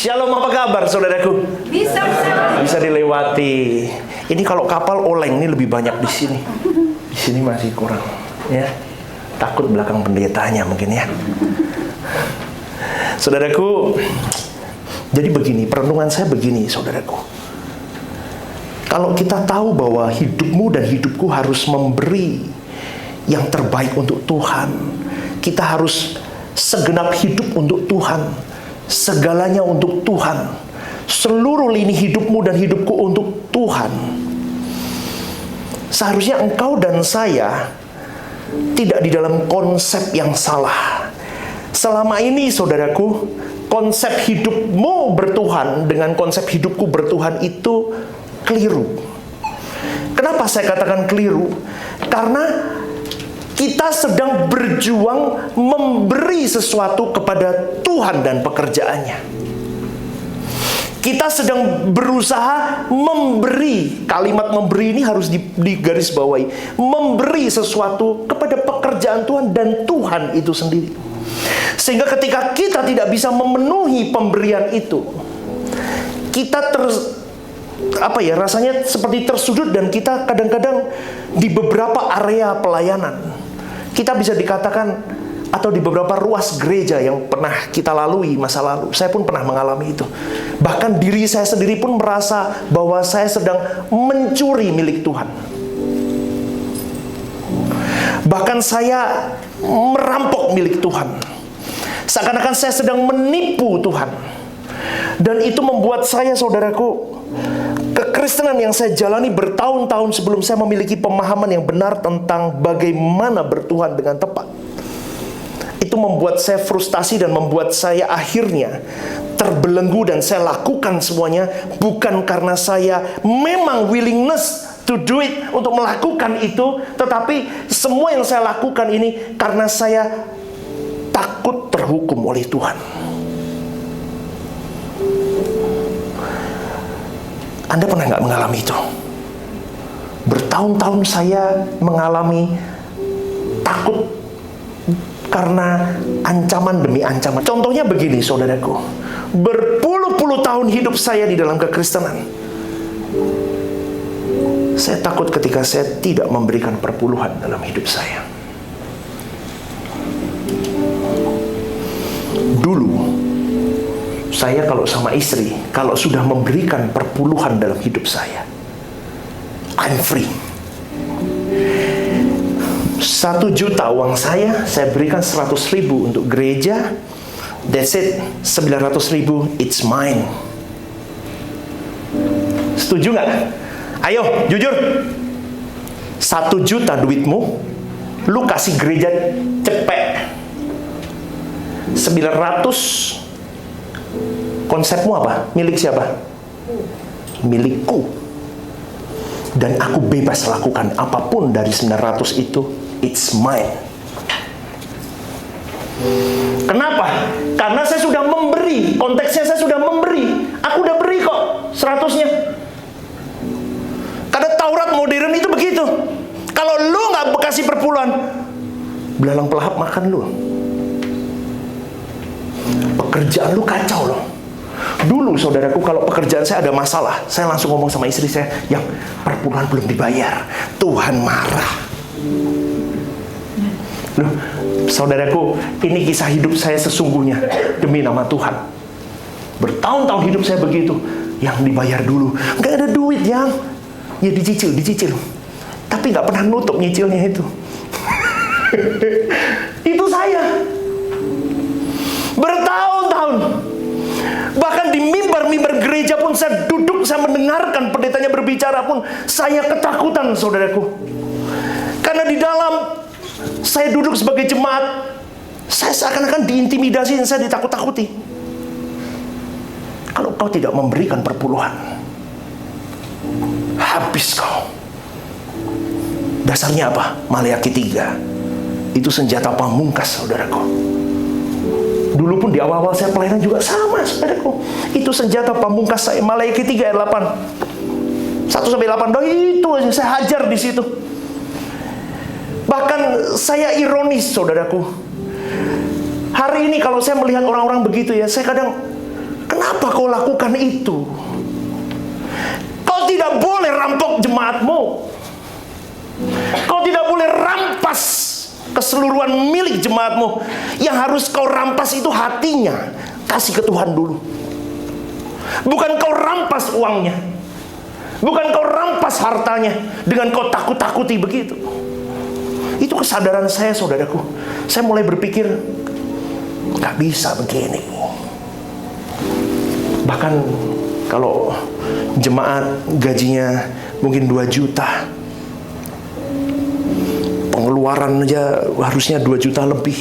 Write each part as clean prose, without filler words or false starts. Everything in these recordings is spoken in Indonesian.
Shalom, apa kabar saudaraku? Bisa dilewati. Ini kalau kapal oleng ini lebih banyak di sini. Di sini masih kurang, ya. Takut belakang pendetanya mungkin ya. Saudaraku, jadi begini, perenungan saya begini, saudaraku. Kalau kita tahu bahwa hidupmu dan hidupku harus memberi yang terbaik untuk Tuhan, kita harus segenap hidup untuk Tuhan, segalanya untuk Tuhan, seluruh lini hidupmu dan hidupku untuk Tuhan. Seharusnya engkau dan saya tidak di dalam konsep yang salah. Selama ini saudaraku, konsep hidupmu bertuhan dengan konsep hidupku bertuhan itu keliru. Kenapa saya katakan keliru? Karena kita sedang berjuang memberi sesuatu kepada Tuhan dan pekerjaannya. Kita sedang berusaha memberi. Kalimat memberi ini harus digarisbawahi. Memberi sesuatu kepada pekerjaan Tuhan dan Tuhan itu sendiri. Sehingga ketika kita tidak bisa memenuhi pemberian itu, kita rasanya seperti tersudut, dan kita kadang-kadang di beberapa area pelayanan, kita bisa dikatakan, atau di beberapa ruas gereja yang pernah kita lalui masa lalu, saya pun pernah mengalami itu. Bahkan diri saya sendiri pun merasa bahwa saya sedang mencuri milik Tuhan. Bahkan saya merampok milik Tuhan. Seakan-akan saya sedang menipu Tuhan. Dan itu membuat saya, saudaraku, kekristenan yang saya jalani bertahun-tahun sebelum saya memiliki pemahaman yang benar tentang bagaimana bertuhan dengan tepat, itu membuat saya frustasi dan membuat saya akhirnya terbelenggu, dan saya lakukan semuanya bukan karena saya memang willingness to do it, untuk melakukan itu, tetapi semua yang saya lakukan ini karena saya takut terhukum oleh Tuhan. Anda pernah nggak mengalami itu? Bertahun-tahun saya mengalami takut karena ancaman demi ancaman. Contohnya begini, saudaraku. Berpuluh-puluh tahun hidup saya di dalam kekristenan, saya takut ketika saya tidak memberikan perpuluhan dalam hidup saya. Dulu, saya kalau sama istri, kalau sudah memberikan perpuluhan dalam hidup saya, I'm free. 1 juta uang saya berikan 100.000 untuk gereja. That's it. 900.000, it's mine. Setuju nggak? Ayo, jujur. 1 juta duitmu, lu kasih gereja cepet. 900, konsepmu apa? Milik siapa? Milikku. Dan aku bebas lakukan apapun dari 900 itu. It's mine. Kenapa? Karena saya sudah memberi. Konteksnya saya sudah memberi. Aku udah beri kok 100-nya. Karena Taurat modern itu begitu. Kalau lu gak kasih perpuluhan, belalang pelahap makan lu. Pekerjaan lu kacau loh. Dulu saudaraku, kalau pekerjaan saya ada masalah, saya langsung ngomong sama istri saya, yang perpuluhan belum dibayar, Tuhan marah. Loh, saudaraku, ini kisah hidup saya sesungguhnya demi nama Tuhan. Bertahun-tahun hidup saya begitu. Yang dibayar dulu, nggak ada duit, yang ya dicicil. Tapi nggak pernah nutup nyicilnya itu. Itu saya. Bertahun-tahun. Bahkan di mimbar-mimbar gereja pun saya duduk, saya mendengarkan pendetanya berbicara pun saya ketakutan, saudaraku. Karena di dalam saya duduk sebagai jemaat, saya seakan-akan diintimidasi dan saya ditakut-takuti. Kalau kau tidak memberikan perpuluhan, habis kau. Dasarnya apa? Maleakhi 3. Itu senjata pamungkas, saudaraku. Dulu pun di awal-awal saya pelayanan juga sama, saudaraku. Itu senjata pamungkas saya. Maleakhi 3 ayat 8. 1-8 itu aja saya hajar di situ. Bahkan saya ironis, saudaraku. Hari ini kalau saya melihat orang-orang begitu ya, saya kadang Kenapa kau lakukan itu? Kau tidak boleh rampok jemaatmu. Kau tidak boleh rampas keseluruhan milik jemaatmu. Yang harus kau rampas itu hatinya. Kasih ke Tuhan dulu. Bukan kau rampas uangnya. Bukan kau rampas hartanya dengan kau takut-takuti begitu. Itu kesadaran saya, saudaraku. Saya mulai berpikir, gak bisa begini. Bahkan kalau jemaat gajinya mungkin 2 juta, pengeluaran aja harusnya 2 juta lebih.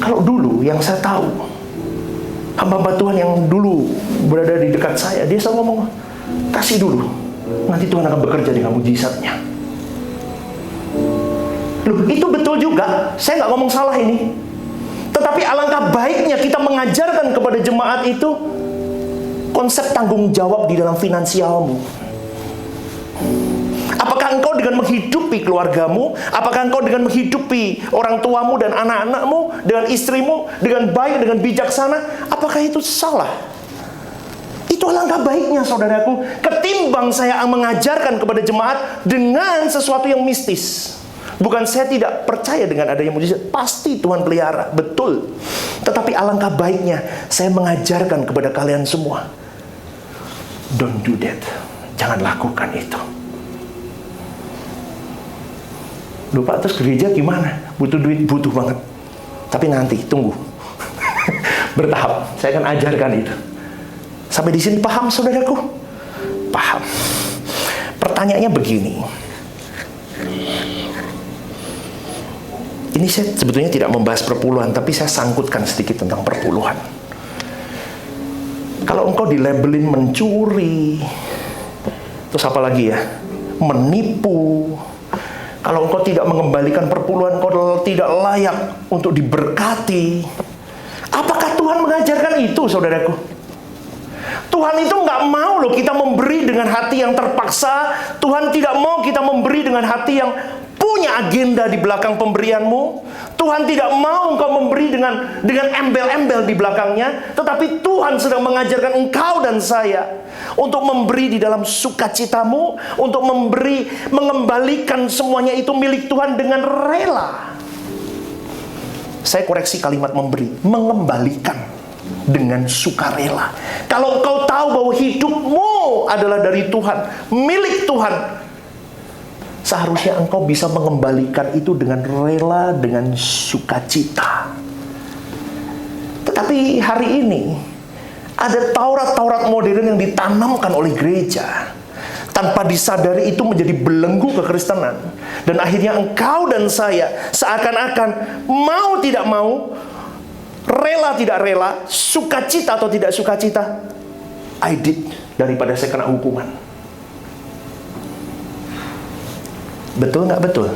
Kalau dulu yang saya tahu, hamba-hamba Tuhan yang dulu berada di dekat saya, dia selalu ngomong, kasih dulu, nanti Tuhan akan bekerja dengan mujizatnya. Loh, itu betul juga, saya nggak ngomong salah ini. Tetapi alangkah baiknya kita mengajarkan kepada jemaat itu konsep tanggung jawab di dalam finansialmu. Apakah engkau dengan menghidupi keluargamu, apakah engkau dengan menghidupi orang tuamu dan anak-anakmu, dengan istrimu, dengan baik, dengan bijaksana, apakah itu salah? Itu alangkah baiknya, saudaraku, ketimbang saya mengajarkan kepada jemaat dengan sesuatu yang mistis. Bukan saya tidak percaya dengan adanya mujizat, pasti Tuhan pelihara, betul. Tetapi alangkah baiknya saya mengajarkan kepada kalian semua, don't do that. Jangan lakukan itu. Lupa terus gereja gimana? Butuh duit, butuh banget. Tapi nanti, tunggu. Bertahap, saya akan ajarkan itu. Sampai di sini paham, saudaraku? Paham. Pertanyaannya begini. Ini saya sebetulnya tidak membahas perpuluhan, tapi saya sangkutkan sedikit tentang perpuluhan. Kalau engkau dilabelin mencuri, terus apa lagi ya? Menipu. Kalau engkau tidak mengembalikan perpuluhan, engkau tidak layak untuk diberkati. Apakah Tuhan mengajarkan itu, saudaraku? Tuhan itu nggak mau loh kita memberi dengan hati yang terpaksa. Tuhan tidak mau kita memberi dengan hati yang punya agenda di belakang pemberianmu. Tuhan tidak mau engkau memberi dengan embel-embel di belakangnya. Tetapi Tuhan sedang mengajarkan engkau dan saya untuk memberi di dalam sukacitamu, untuk memberi, mengembalikan semuanya itu milik Tuhan dengan rela. Saya koreksi kalimat memberi, mengembalikan dengan sukarela. Kalau engkau tahu bahwa hidupmu adalah dari Tuhan, milik Tuhan, seharusnya engkau bisa mengembalikan itu dengan rela, dengan sukacita. Tetapi hari ini ada Taurat-Taurat modern yang ditanamkan oleh gereja. Tanpa disadari itu menjadi belenggu kekristenan. Dan akhirnya engkau dan saya seakan-akan mau tidak mau, rela tidak rela, sukacita atau tidak sukacita, I did, daripada saya kena hukuman. Betul nggak betul?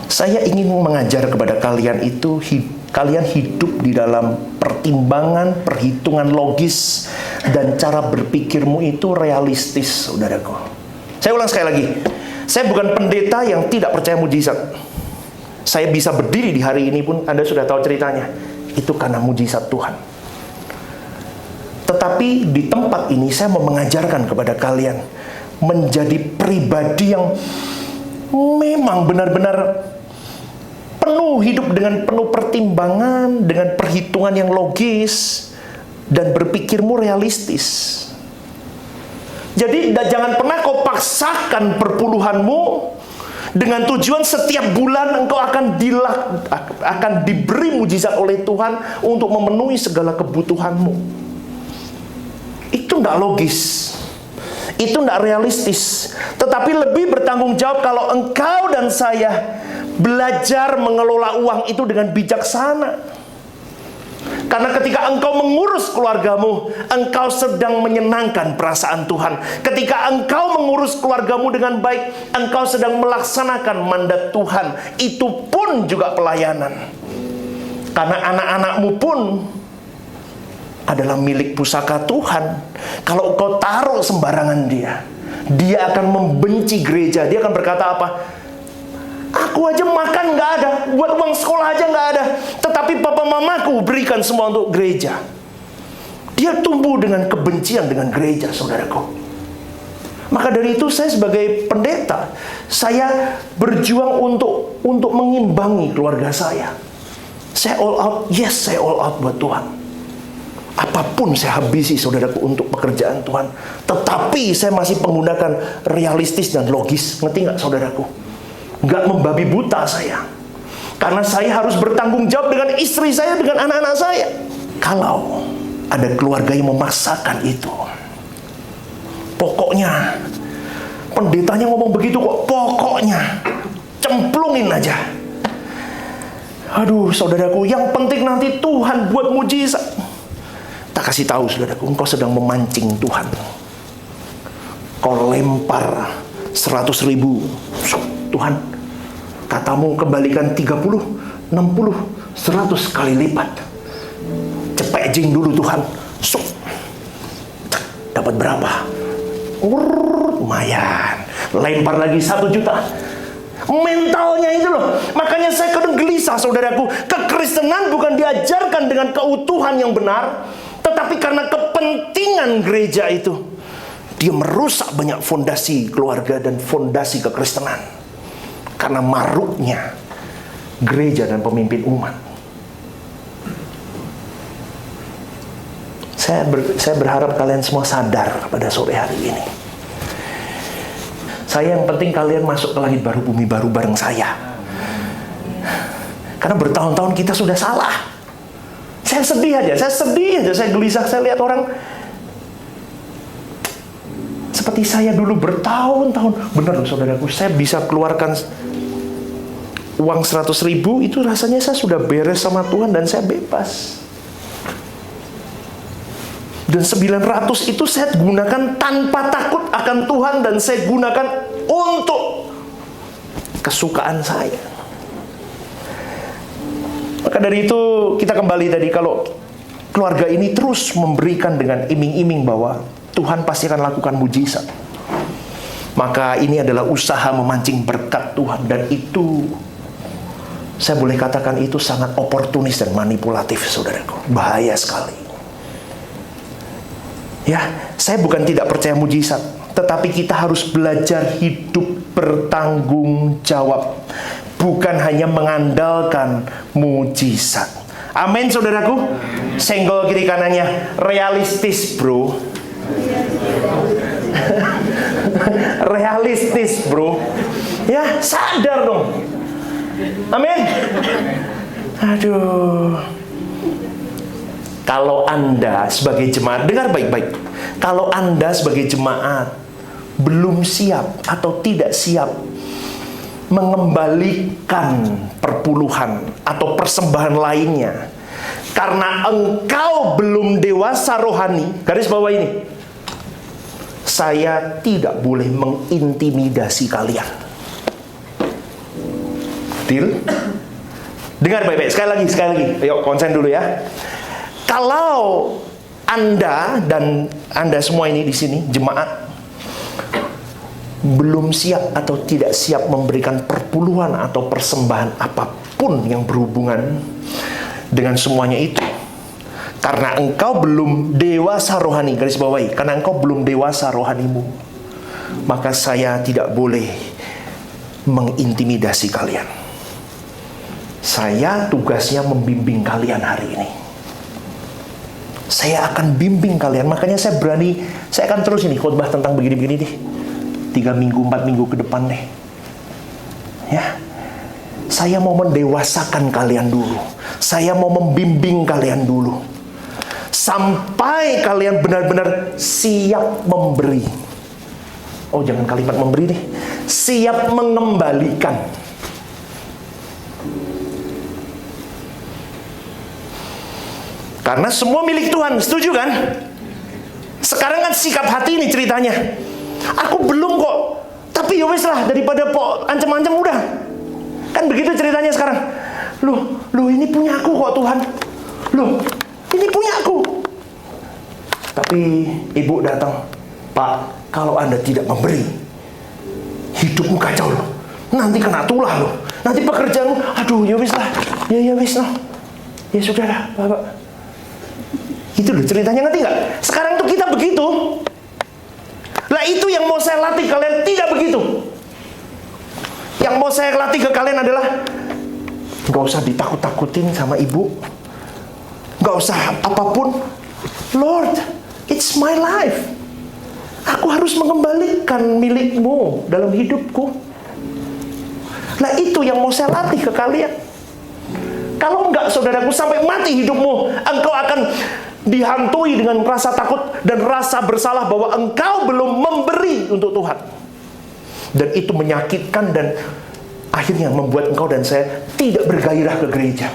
Saya ingin mengajar kepada kalian itu, kalian hidup di dalam pertimbangan, perhitungan logis, dan cara berpikirmu itu realistis, saudaraku. Saya ulang sekali lagi, saya bukan pendeta yang tidak percaya mujizat. Saya bisa berdiri di hari ini pun, Anda sudah tahu ceritanya, itu karena mujizat Tuhan. Tetapi di tempat ini saya mau mengajarkan kepada kalian menjadi pribadi yang memang benar-benar penuh hidup dengan penuh pertimbangan, dengan perhitungan yang logis, dan berpikirmu realistis. Jadi jangan pernah kau paksakan perpuluhanmu dengan tujuan setiap bulan engkau akan diberi mujizat oleh Tuhan untuk memenuhi segala kebutuhanmu. Itu tidak logis. Itu tidak realistis. Tetapi lebih bertanggung jawab kalau engkau dan saya belajar mengelola uang itu dengan bijaksana. Karena ketika engkau mengurus keluargamu, engkau sedang menyenangkan perasaan Tuhan. Ketika engkau mengurus keluargamu dengan baik, engkau sedang melaksanakan mandat Tuhan. Itu pun juga pelayanan. Karena anak-anakmu pun adalah milik pusaka Tuhan. Kalau engkau taruh sembarangan dia akan membenci gereja. Dia akan berkata apa? Aku aja makan nggak ada, buat uang sekolah aja nggak ada. Tetapi papa mamaku berikan semua untuk gereja. Dia tumbuh dengan kebencian dengan gereja, saudaraku. Maka dari itu saya sebagai pendeta, saya berjuang untuk mengimbangi keluarga saya. Saya all out, yes saya all out buat Tuhan. Apapun saya habisi, saudaraku, untuk pekerjaan Tuhan. Tetapi saya masih menggunakan realistis dan logis. Ngerti nggak, saudaraku? Nggak membabi buta saya. Karena saya harus bertanggung jawab dengan istri saya, dengan anak-anak saya. Kalau ada keluarga yang memaksakan itu, pokoknya, pendetanya ngomong begitu kok, pokoknya, cemplungin aja. Aduh, saudaraku, yang penting nanti Tuhan buat mujizat. Tak kasih tahu, saudaraku, engkau sedang memancing Tuhan. Kau lempar 100.000, Tuhan, katamu kembalikan 30, 60, 100 kali lipat. Cepet jing dulu Tuhan. Dapat berapa? Lumayan. Lempar lagi 1 juta. Mentalnya itu loh. Makanya saya kadang gelisah, saudaraku. Kekristenan bukan diajarkan dengan keutuhan yang benar, tetapi karena kepentingan gereja itu, dia merusak banyak fondasi keluarga dan fondasi kekristenan. Karena maruknya gereja dan pemimpin umat. Saya berharap kalian semua sadar pada sore hari ini. Saya yang penting kalian masuk ke langit baru, bumi baru bareng saya. Karena bertahun-tahun kita sudah salah. Saya sedih aja, saya gelisah. Saya lihat orang seperti saya dulu bertahun-tahun. Benar loh, saudaraku, saya bisa keluarkan uang 100.000, itu rasanya saya sudah beres sama Tuhan dan saya bebas. Dan 900 itu saya gunakan tanpa takut akan Tuhan, dan saya gunakan untuk kesukaan saya. Maka dari itu kita kembali tadi, kalau keluarga ini terus memberikan dengan iming-iming bahwa Tuhan pasti akan lakukan mujizat, maka ini adalah usaha memancing berkat Tuhan. Dan itu, saya boleh katakan itu sangat oportunis dan manipulatif, saudaraku. Bahaya sekali. Ya, saya bukan tidak percaya mujizat, tetapi kita harus belajar hidup bertanggung jawab, bukan hanya mengandalkan mujizat. Amin, saudaraku. Senggol kiri kanannya, realistis bro. Realistis bro. Ya, sadar dong. Amin. Aduh. Kalau Anda sebagai jemaat, dengar baik-baik. Kalau Anda sebagai jemaat belum siap atau tidak siap mengembalikan perpuluhan atau persembahan lainnya, karena engkau belum dewasa rohani, garis bawah ini, saya tidak boleh mengintimidasi kalian. Deal? Dengar baik-baik, sekali lagi. Ayo konsen dulu ya. Kalau Anda dan Anda semua ini di sini, jemaat, belum siap atau tidak siap memberikan perpuluhan atau persembahan apapun yang berhubungan dengan semuanya itu, karena engkau belum dewasa rohani, garis bawahi, karena engkau belum dewasa rohanimu, maka saya tidak boleh mengintimidasi kalian. Saya tugasnya membimbing kalian hari ini. Saya akan bimbing kalian. Makanya saya berani, saya akan terus ini khotbah tentang begini-begini deh. 3 minggu, 4 minggu ke depan deh. Ya. Saya mau mendewasakan kalian dulu. Saya mau membimbing kalian dulu. Sampai kalian benar-benar siap memberi. Oh, jangan kalimat memberi deh. Siap mengembalikan. Karena semua milik Tuhan, setuju kan? Sekarang kan sikap hati ini ceritanya. Aku belum kok, tapi ya wes lah, daripada ancam-ancam udah. Kan begitu ceritanya sekarang. Loh ini punya aku kok Tuhan. Loh, ini punya aku. Tapi ibu datang, Pak, kalau Anda tidak memberi, hidupmu kacau loh. Nanti kena tulah loh. Nanti pekerjaanmu, aduh ya wis lah. Ya wis lah. Ya sudah lah, Bapak. Itu loh ceritanya, ngerti nggak? Sekarang tuh kita begitu. Lah itu yang mau saya latih kalian tidak begitu. Yang mau saya latih ke kalian adalah nggak usah ditakut-takutin sama ibu. Nggak usah apapun. Lord, it's my life. Aku harus mengembalikan milikmu dalam hidupku. Nah itu yang mau saya latih ke kalian. Kalau enggak, saudaraku, sampai mati hidupmu, engkau akan dihantui dengan rasa takut dan rasa bersalah bahwa engkau belum memberi untuk Tuhan. Dan itu menyakitkan dan akhirnya membuat engkau dan saya tidak bergairah ke gereja.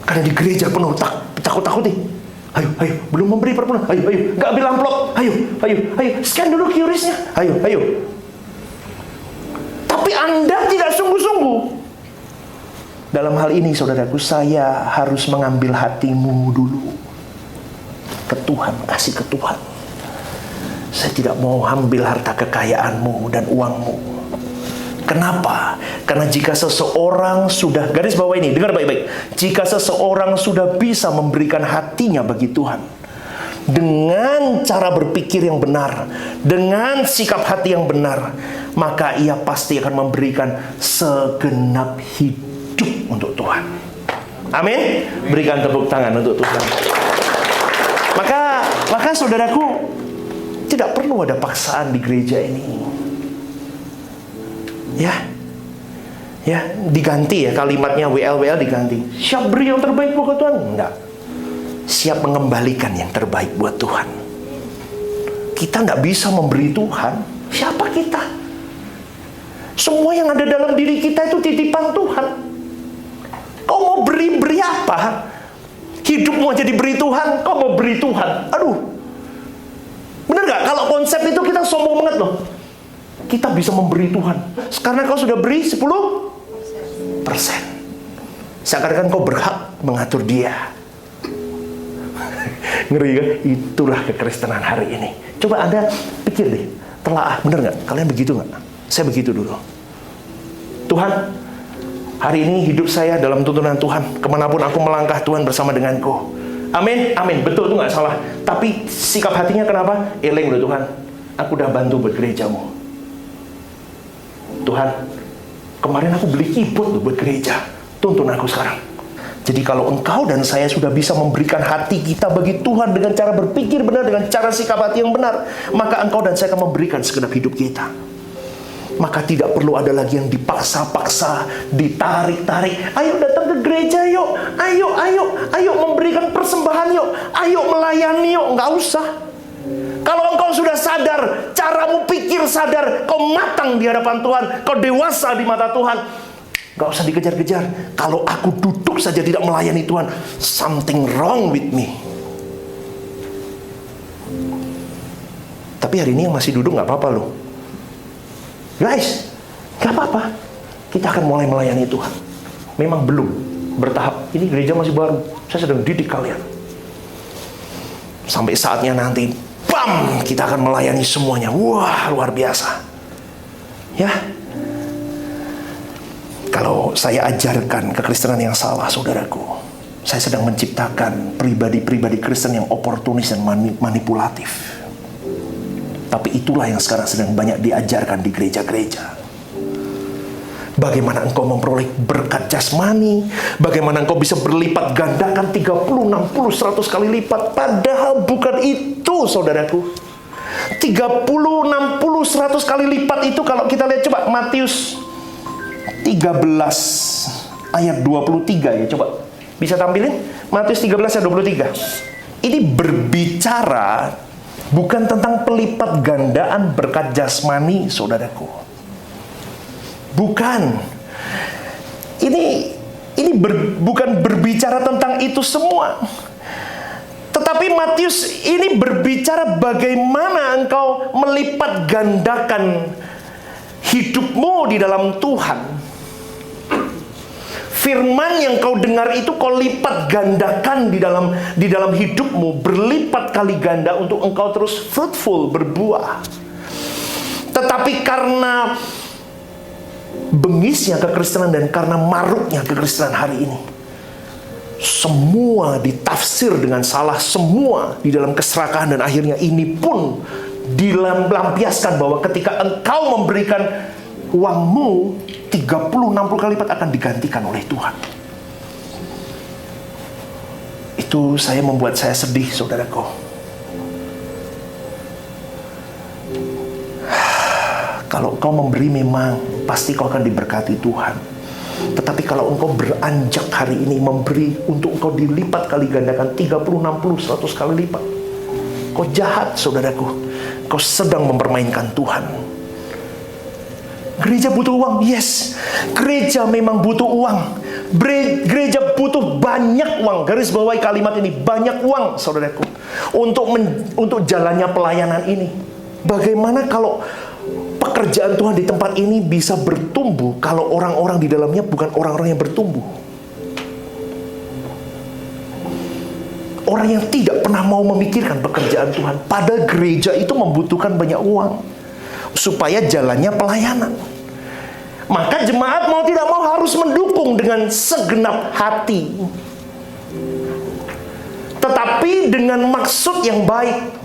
Karena di gereja penuh takut-takuti. Ayo, belum memberi perpuluhan. Ayo, nggak ambil amplop. Ayo, scan dulu QRIS-nya. Ayo. Tapi Anda tidak sungguh-sungguh. Dalam hal ini, saudaraku, saya harus mengambil hatimu dulu ke Tuhan, kasih ke Tuhan. Saya tidak mau ambil harta kekayaanmu dan uangmu. Kenapa? Karena jika seseorang sudah, garis bawah ini, dengar baik-baik. Jika seseorang sudah bisa memberikan hatinya bagi Tuhan, dengan cara berpikir yang benar, dengan sikap hati yang benar, maka ia pasti akan memberikan segenap hidup untuk Tuhan. Amin. Berikan tepuk tangan untuk Tuhan. Maka saudaraku, tidak perlu ada paksaan di gereja ini. Ya, diganti ya kalimatnya, WL diganti. Siap beri yang terbaik buat Tuhan? Enggak. Siap mengembalikan yang terbaik buat Tuhan. Kita enggak bisa memberi Tuhan. Siapa kita? Semua yang ada dalam diri kita itu titipan Tuhan. Kau mau beri apa? Hidupmu aja diberi Tuhan, kau mau beri Tuhan. Aduh. Benar gak? Kalau konsep itu kita sombong banget loh. Kita bisa memberi Tuhan. Karena kau sudah beri 10%. Seakan-akan kau berhak mengatur dia. Ngeri kan? Itulah kekristenan hari ini. Coba Anda pikir deh. Telaah, benar gak? Kalian begitu gak? Saya begitu dulu. Tuhan, hari ini hidup saya dalam tuntunan Tuhan. Kemanapun aku melangkah, Tuhan bersama denganku. Amin, betul, itu gak salah. Tapi sikap hatinya kenapa? Eleng loh Tuhan, aku udah bantu buat gerejamu. Tuhan, kemarin aku beli keyboard loh buat gereja. Tuntun aku sekarang. Jadi kalau engkau dan saya sudah bisa memberikan hati kita bagi Tuhan dengan cara berpikir benar, dengan cara sikap hati yang benar, maka engkau dan saya akan memberikan segenap hidup kita. Maka tidak perlu ada lagi yang dipaksa-paksa, ditarik-tarik. Ayo datang ke gereja yuk. Ayo memberikan persembahan yuk. Ayo melayani yuk. Nggak usah. Kalau engkau sudah sadar, caramu pikir sadar, kau matang di hadapan Tuhan, kau dewasa di mata Tuhan, nggak usah dikejar-kejar. Kalau aku duduk saja tidak melayani Tuhan, something wrong with me. Tapi hari ini yang masih duduk nggak apa-apa loh. Guys, gak apa-apa. Kita akan mulai melayani Tuhan. Memang belum, bertahap. Ini gereja masih baru. Saya sedang didik kalian. Sampai saatnya nanti, bam, kita akan melayani semuanya. Wah, luar biasa. Ya. Kalau saya ajarkan kekristenan yang salah, saudaraku, saya sedang menciptakan pribadi-pribadi Kristen yang oportunis dan manipulatif. Tapi itulah yang sekarang sedang banyak diajarkan di gereja-gereja. Bagaimana engkau memperoleh berkat jasmani, bagaimana engkau bisa berlipat gandakan 30, 60, 100 kali lipat. Padahal bukan itu, saudaraku. 30, 60, 100 kali lipat itu kalau kita lihat, coba Matius 13 ayat 23 ya, coba. Bisa tampilin? Matius 13 ayat 23. Ini berbicara bukan tentang pelipat gandaan berkat jasmani, saudaraku. Bukan. Ini bukan berbicara tentang itu semua. Tetapi Matius ini berbicara bagaimana engkau melipat gandakan hidupmu di dalam Tuhan. Firman yang kau dengar itu kau lipat gandakan di dalam hidupmu, berlipat kali ganda untuk engkau terus fruitful, berbuah. Tetapi karena bengisnya kekristenan dan karena maruknya kekristenan hari ini, semua ditafsir dengan salah, semua di dalam keserakahan, dan akhirnya ini pun dilampiaskan bahwa ketika engkau memberikan uangmu 30-60 kali lipat akan digantikan oleh Tuhan. Itu membuat saya sedih, saudaraku. Kalau engkau memberi, memang pasti kau akan diberkati Tuhan. Tetapi kalau engkau beranjak hari ini memberi untuk engkau dilipat kali gandakan 30, 60, 100 kali lipat, kau jahat, saudaraku. Kau sedang mempermainkan Tuhan. Gereja butuh uang, yes. Gereja memang butuh uang. Gereja butuh banyak uang. Garis bawahi kalimat ini, banyak uang, saudaraku, untuk jalannya pelayanan ini. Bagaimana kalau pekerjaan Tuhan di tempat ini bisa bertumbuh kalau orang-orang di dalamnya bukan orang-orang yang bertumbuh? Orang yang tidak pernah mau memikirkan pekerjaan Tuhan. Padahal gereja itu membutuhkan banyak uang supaya jalannya pelayanan. Maka jemaat mau tidak mau harus mendukung dengan segenap hati, tetapi dengan maksud yang baik.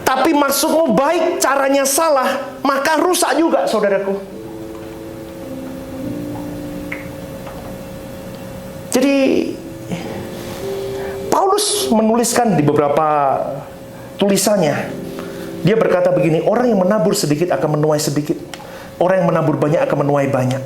Tapi maksudmu baik, caranya salah, maka rusak juga, saudaraku. Jadi Paulus menuliskan di beberapa tulisannya, dia berkata begini, orang yang menabur sedikit akan menuai sedikit, orang yang menabur banyak akan menuai banyak.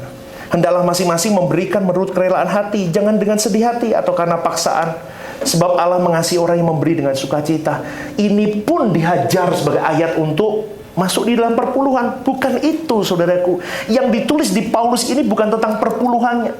Hendaklah masing-masing memberikan menurut kerelaan hati, jangan dengan sedih hati atau karena paksaan, sebab Allah mengasihi orang yang memberi dengan sukacita. Ini pun dihajar sebagai ayat untuk masuk di dalam perpuluhan. Bukan itu, saudaraku. Yang ditulis di Paulus ini bukan tentang perpuluhannya,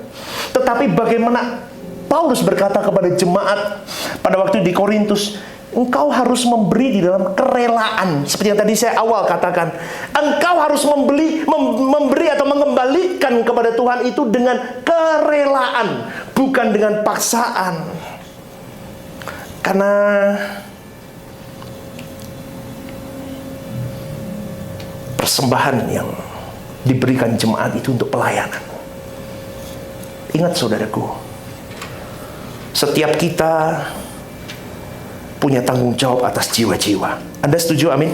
tetapi bagaimana Paulus berkata kepada jemaat pada waktu di Korintus, engkau harus memberi di dalam kerelaan. Seperti yang tadi saya awal katakan, engkau harus memberi atau mengembalikan kepada Tuhan itu dengan kerelaan, bukan dengan paksaan. Karena persembahan yang diberikan jemaat itu untuk pelayanan. Ingat, saudaraku, setiap kita punya tanggung jawab atas jiwa-jiwa. Anda setuju? Amin?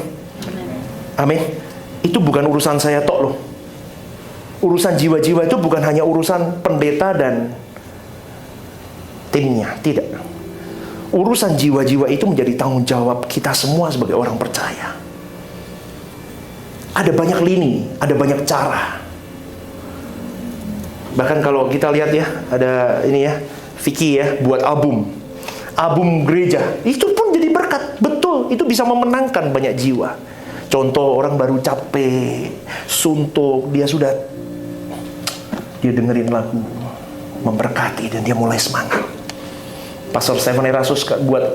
Amin. Itu bukan urusan saya tok loh. Urusan jiwa-jiwa itu bukan hanya urusan pendeta dan timnya. Tidak. Urusan jiwa-jiwa itu menjadi tanggung jawab kita semua sebagai orang percaya. Ada banyak lini, ada banyak cara. Bahkan kalau kita lihat ya, ada ini ya, Vicky ya, buat album gereja, itu pun jadi berkat. Betul, itu bisa memenangkan banyak jiwa. Contoh, orang baru capek, suntuk, dia dengerin lagu memberkati dan dia mulai semangat. Pastor Stephen Erasus buat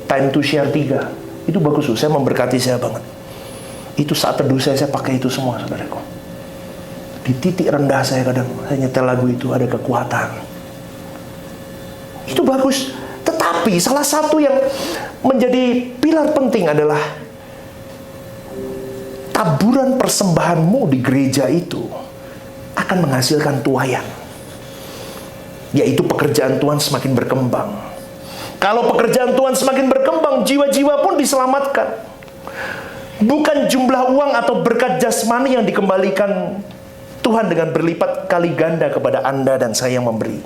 Time to Share 3, itu bagus, saya memberkati saya banget. Itu saat teduh saya pakai itu semua, saudaraku. Di titik rendah saya kadang, saya nyetel lagu itu, ada kekuatan. Itu bagus. Tetapi salah satu yang menjadi pilar penting adalah taburan persembahanmu di gereja itu akan menghasilkan tuaian, yaitu pekerjaan Tuhan semakin berkembang. Kalau pekerjaan Tuhan semakin berkembang, jiwa-jiwa pun diselamatkan. Bukan jumlah uang atau berkat jasmani yang dikembalikan Tuhan dengan berlipat kali ganda kepada Anda dan saya yang memberi,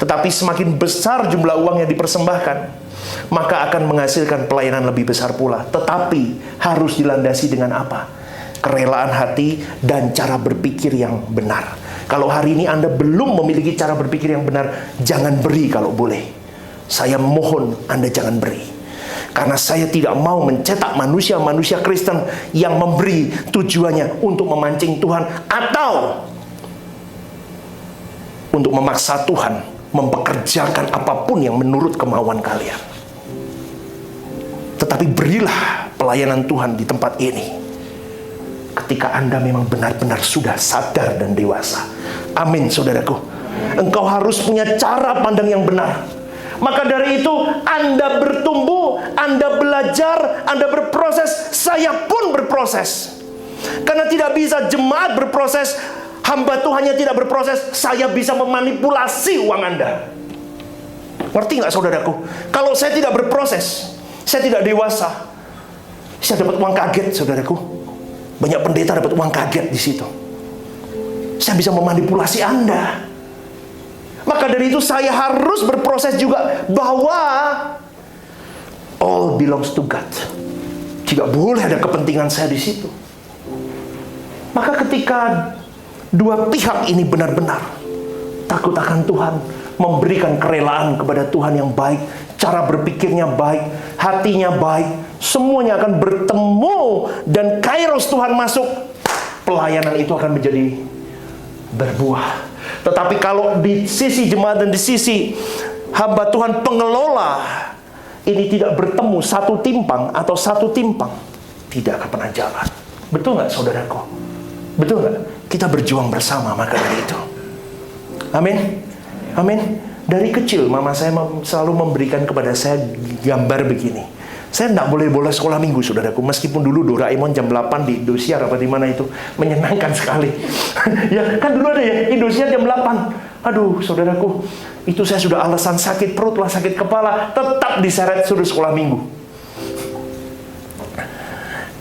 tetapi semakin besar jumlah uang yang dipersembahkan, maka akan menghasilkan pelayanan lebih besar pula. Tetapi harus dilandasi dengan apa? Kerelaan hati dan cara berpikir yang benar. Kalau hari ini Anda belum memiliki cara berpikir yang benar, jangan beri kalau boleh. Saya mohon Anda jangan beri. Karena saya tidak mau mencetak manusia-manusia Kristen yang memberi tujuannya untuk memancing Tuhan atau untuk memaksa Tuhan mempekerjakan apapun yang menurut kemauan kalian. Tetapi berilah pelayanan Tuhan di tempat ini ketika Anda memang benar-benar sudah sadar dan dewasa. Amin, saudaraku. Engkau harus punya cara pandang yang benar. Maka dari itu Anda bertumbuh, Anda belajar, Anda berproses, saya pun berproses. Karena tidak bisa jemaat berproses Hamba Tuhannya tidak berproses, saya bisa memanipulasi uang Anda. Ngerti nggak saudaraku? Kalau saya tidak berproses, saya tidak dewasa, saya dapat uang kaget, saudaraku. Banyak pendeta dapat uang kaget di situ. Saya bisa memanipulasi Anda. Maka dari itu saya harus berproses juga bahwa all belongs to God. Tidak boleh ada kepentingan saya di situ. Maka ketika dua pihak ini benar-benar takut akan Tuhan, memberikan kerelaan kepada Tuhan yang baik, cara berpikirnya baik, hatinya baik, semuanya akan bertemu dan kairos Tuhan masuk, pelayanan itu akan menjadi berbuah. Tetapi kalau di sisi jemaat dan di sisi hamba Tuhan pengelola ini tidak bertemu, satu timpang atau satu timpang, tidak akan pernah jalan. Betul nggak saudaraku? Betul nggak? Kita berjuang bersama maka dari itu. Amin. Amin. Dari kecil mama saya selalu memberikan kepada saya gambar begini. Saya tidak boleh bolos sekolah minggu, saudaraku. Meskipun dulu Doraemon jam 8 di Indosiar apa di mana itu menyenangkan sekali. Ya kan dulu ada ya Indosiar jam 8. Aduh, saudaraku, itu saya sudah alasan sakit perut lah, sakit kepala, tetap diseret suruh sekolah minggu.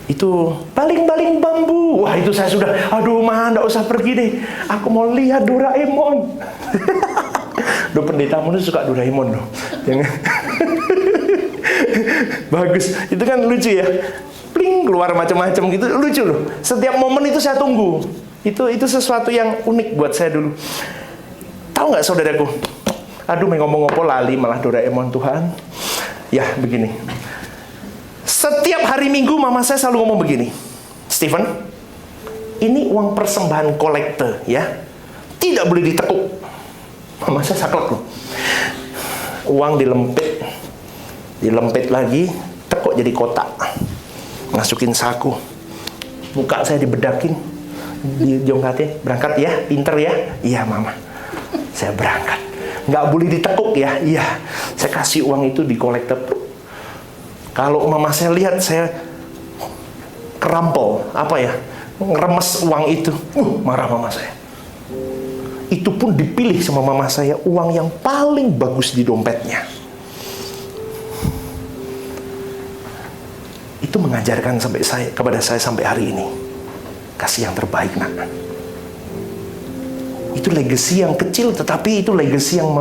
Itu baling-baling bambu. Wah, itu saya sudah, aduh mah, enggak usah pergi deh. Aku mau lihat Doraemon. Duh, pendetamu tuh suka Doraemon loh. Jangan. Bagus. Itu kan lucu ya. Pling, keluar macam-macam gitu, lucu loh. Setiap momen itu saya tunggu. Itu sesuatu yang unik buat saya dulu. Tahu nggak saudaraku? Aduh, ngomong ngopo lali malah Doraemon Tuhan. Ya, begini. Setiap hari Minggu mama saya selalu ngomong begini. Stephen, ini uang persembahan kolektor ya. Tidak boleh ditekuk. Mama saya saklek loh. Uang dilempit lagi, tekuk jadi kotak. Masukin saku. Muka saya dibedakin. Dijongkatin, berangkat ya, pinter ya. Iya mama, saya berangkat. Nggak boleh ditekuk ya. Iya, saya kasih uang itu di kolektor. Kalau mama saya lihat saya kerampol, apa ya, ngeremes uang itu, marah mama saya. Itu pun dipilih sama mama saya uang yang paling bagus di dompetnya. Itu mengajarkan kepada saya sampai hari ini. Kasih yang terbaik, nak. Itu legacy yang kecil, tetapi itu legacy yang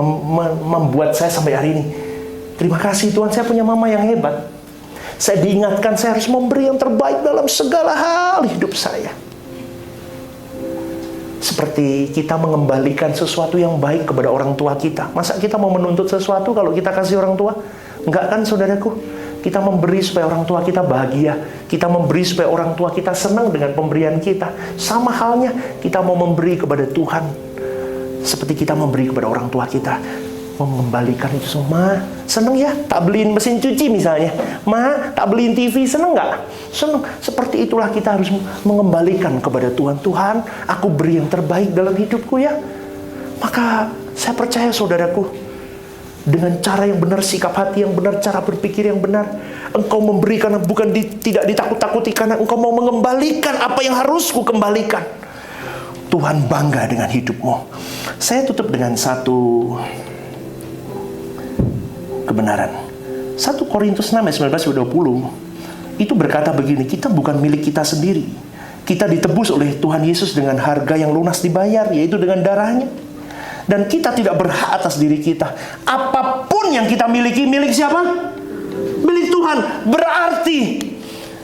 membuat saya sampai hari ini. Terima kasih Tuhan, saya punya mama yang hebat. Saya diingatkan saya harus memberi yang terbaik dalam segala hal hidup saya. Seperti kita mengembalikan sesuatu yang baik kepada orang tua kita. Masa kita mau menuntut sesuatu kalau kita kasih orang tua? Enggak kan saudaraku? Kita memberi supaya orang tua kita bahagia. Kita memberi supaya orang tua kita senang dengan pemberian kita. Sama halnya kita mau memberi kepada Tuhan. Seperti kita memberi kepada orang tua kita. Mengembalikan itu semua. Ma, seneng ya tak beliin mesin cuci misalnya. Ma, tak beliin TV, seneng nggak? Seneng. Seperti itulah kita harus mengembalikan kepada Tuhan. Tuhan, aku beri yang terbaik dalam hidupku ya. Maka saya percaya saudaraku, dengan cara yang benar, sikap hati yang benar, cara berpikir yang benar, engkau memberikan bukan tidak ditakut-takuti, karena engkau mau mengembalikan apa yang harus ku kembalikan. Tuhan bangga dengan hidupmu. Saya tutup dengan satu kebenaran. 1 Korintus 6 ayat 19-20 itu berkata begini, kita bukan milik kita sendiri. Kita ditebus oleh Tuhan Yesus dengan harga yang lunas dibayar, yaitu dengan darahnya. Dan kita tidak berhak atas diri kita. Apapun yang kita miliki, milik siapa? Milik Tuhan. Berarti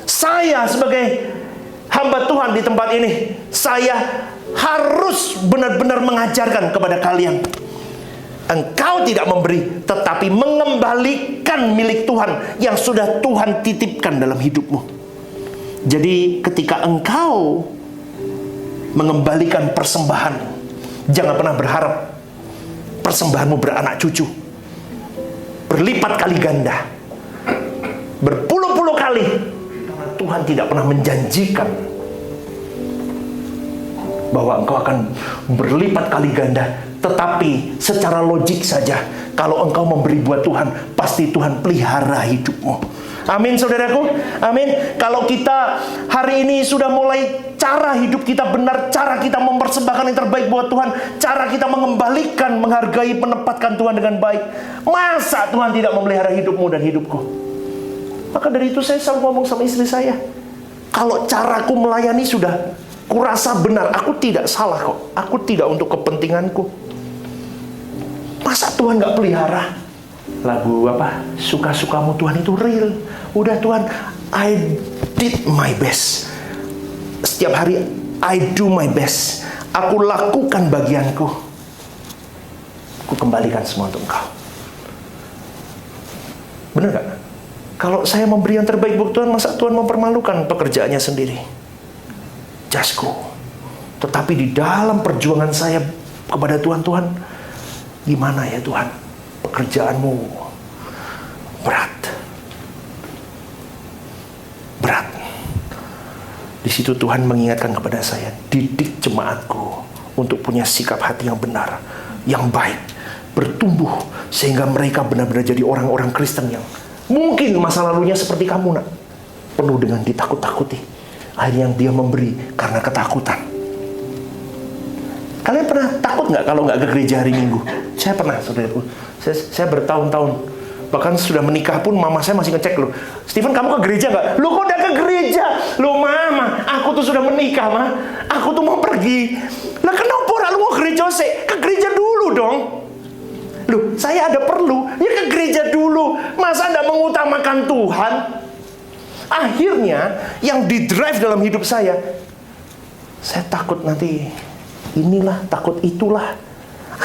saya sebagai hamba Tuhan di tempat ini, saya harus benar-benar mengajarkan kepada kalian. Engkau tidak memberi, tetapi mengembalikan milik Tuhan yang sudah Tuhan titipkan dalam hidupmu. Jadi ketika engkau mengembalikan persembahan, jangan pernah berharap persembahanmu beranak cucu, berlipat kali ganda, berpuluh-puluh kali. Karena Tuhan tidak pernah menjanjikan bahwa engkau akan berlipat kali ganda. Tetapi secara logik saja, kalau engkau memberi buat Tuhan, pasti Tuhan pelihara hidupmu. Amin saudaraku. Amin. Kalau kita hari ini sudah mulai cara hidup kita benar, cara kita mempersembahkan yang terbaik buat Tuhan, cara kita mengembalikan, menghargai, menempatkan Tuhan dengan baik, masa Tuhan tidak memelihara hidupmu dan hidupku? Maka dari itu saya selalu ngomong sama istri saya, kalau caraku melayani sudah kurasa benar, aku tidak salah kok, aku tidak untuk kepentinganku, masa Tuhan gak pelihara? Lagu apa? Suka-sukamu Tuhan itu real. Udah Tuhan, I did my best. Setiap hari I do my best. Aku lakukan bagianku. Aku kembalikan semua untuk Engkau. Benar gak? Kalau saya memberi yang terbaik buat Tuhan, masa Tuhan mempermalukan pekerjaannya sendiri? Jasku. Tetapi di dalam perjuangan saya kepada Tuhan, Tuhan, gimana ya Tuhan? Pekerjaanmu berat. Berat. Di situ Tuhan mengingatkan kepada saya, didik jemaatku untuk punya sikap hati yang benar, yang baik, bertumbuh sehingga mereka benar-benar jadi orang-orang Kristen yang mungkin masa lalunya seperti kamu, nak, penuh dengan ditakut-takuti. Akhirnya dia memberi karena ketakutan. Kalian pernah takut nggak kalau nggak ke gereja hari Minggu? Saya pernah, saudaraku. Saya bertahun-tahun, bahkan sudah menikah pun mama saya masih ngecek loh. Steven, kamu ke gereja nggak? Lu kok udah ke gereja? Lu mama, aku tuh sudah menikah, mah. Aku tuh mau pergi. Lah kenapa lu mau gereja sih? Ke gereja dulu dong. Loh, saya ada perlu, ya ke gereja dulu. Masa nggak mengutamakan Tuhan? Akhirnya, yang di-drive dalam hidup saya takut nanti inilah, takut itulah.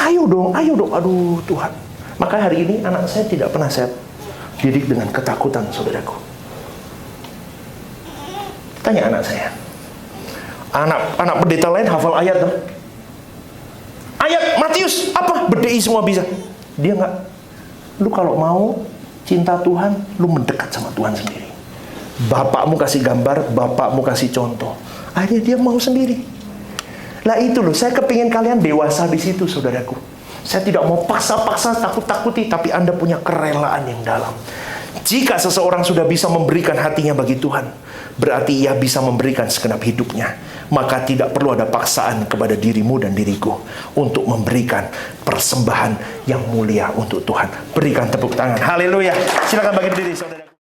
Ayo dong, aduh Tuhan. Maka hari ini anak saya tidak pernah saya didik dengan ketakutan, saudaraku. Tanya anak saya. Anak pendeta lain hafal ayat tuh. Ayat Matius, apa? BDI semua bisa. Dia nggak. Lu kalau mau cinta Tuhan, lu mendekat sama Tuhan sendiri. Bapakmu kasih gambar, bapakmu kasih contoh. Akhirnya dia mau sendiri. Lah itu loh, saya kepingin kalian dewasa di situ, saudaraku. Saya tidak mau paksa-paksa, takut-takuti, tapi Anda punya kerelaan yang dalam. Jika seseorang sudah bisa memberikan hatinya bagi Tuhan, berarti ia bisa memberikan segenap hidupnya. Maka tidak perlu ada paksaan kepada dirimu dan diriku untuk memberikan persembahan yang mulia untuk Tuhan. Berikan tepuk tangan. Haleluya. Silakan bagi diri, saudara.